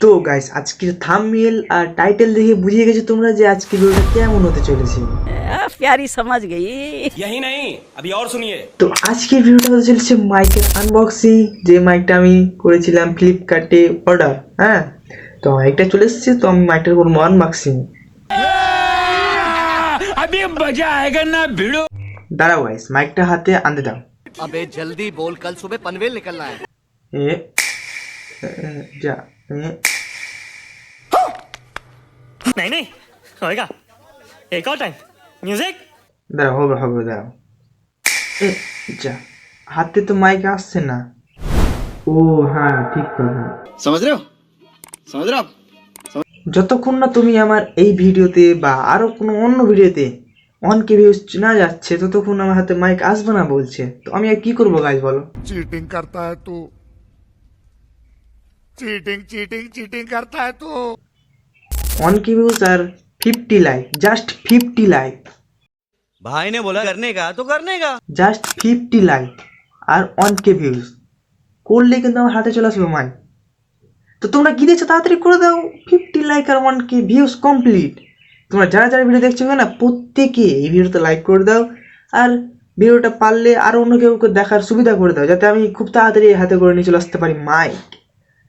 তো গাইস আজকের থাম্বনেল আর টাইটেল দেখে বুঝিয়ে গেছো তোমরা যে আজকের ভিডিওটা কেমন হতে চলেছে। प्यारी समझ गई। यही नहीं अभी और सुनिए। তো আজকের ভিডিওটা হতে চলেছে মাইকের আনবক্সিং, যে মাইকটা আমি করেছিলাম ফ্লিপকার্টে অর্ডার। হ্যাঁ, তো মাইকটা চলে এসেছে, তো আমি মাইকটার করবো আনবক্সিং। अभी मजा आएगा ना भिड़ो। দাঁড়াও গাইস, মাইকটা হাতে আনতে দাও। अबे जल्दी बोल, कल सुबह पनवेल निकलना है। এ যা नहीं नहीं होएगा। एक और टाइम म्यूजिक। দাঁড়াও, হবে হবে, দাঁড়াও। এ যা, হাতে তো মাইক আসছে না। ও হ্যাঁ, ঠিক কথা। समझ रहे हो आप? যতক্ষণ না তুমি আমার এই ভিডিওতে বা আরো কোনো অন্য ভিডিওতে অন কে ভিউজ না যাচ্ছে, ততক্ষণ আমার হাতে মাইক আসবে না বলছে। তো আমি আর কি করবো গাইজ বলো? चीटिंग करता है तू, चीटिंग करता है तू। অন কে ভিউজ আর 50 লাইক, জাস্ট 50 লাইক, भाई ने बोला करने का तो करने का। জাস্ট 50 লাইক আর অন কে ভিউজ করলে কিন্তু আমার হাতে চলে আসবে মাইক। তো তোমরা কি দেখছো, তাড়াতাড়ি করে দাও। 50 লাইক আর 1K ভিউজ কমপ্লিট। তোমরা যারা যারা ভিডিও দেখছো না, প্রত্যেকে এই ভিডিওতে লাইক করে দাও, আর ভিডিওটা পারলে আরো অন্য কেউ দেখার সুবিধা করে দাও, যাতে আমি খুব তাড়াতাড়ি হাতে করে নিয়ে চলে আসতে পারি মাইক।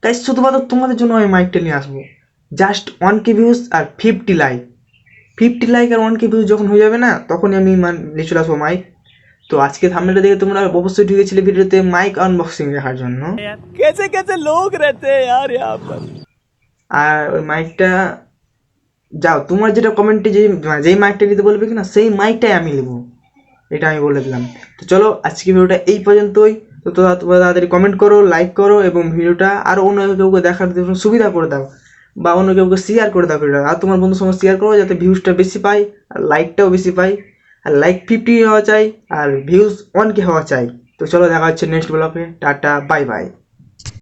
তাই শুধুমাত্র তোমাদের জন্য আমি মাইকটা নিয়ে আসবো। জাস্ট 1K ভিউজ আর 50 লাইক, 50 লাইক আর 1K ভিউজ যখন হয়ে যাবে না, তখনই আমি নিয়ে চলে আসবো মাইক। তো আজকে থাম্বনেলটা দেখে তোমরা অবশ্যই ঢুকেছিলে ভিডিওতে মাইক আনবক্সিং দেখার জন্য। कैसे कैसे लोग रहते हैं यार यहाँ पर। আর ওই মাইকটা যাও, তোমার যেটা কমেন্টে যেই মাইকটা নিতে বলবে কিনা, সেই মাইকটাই আমি নেবো, এটা আমি বলে দিলাম। তো চলো আজকে ভিডিওটা এই পর্যন্তই। তো তোমরা তাড়াতাড়ি কমেন্ট করো, লাইক করো, এবং ভিডিওটা আরও অন্য কেউকে দেখার জন্য সুবিধা করে দাও, বা অন্য কেউকে শেয়ার করে দাও ভিডিওটা। আর তোমার বন্ধুর সঙ্গে শেয়ার করো, যাতে ভিউজটা বেশি পাই আর লাইকটাও বেশি পাই। আর লাইক 50 হওয়া চাই আর ভিউজ 1K হওয়া চাই। তো চলো দেখা হচ্ছে নেক্সট ব্লগে। Tata, bye bye.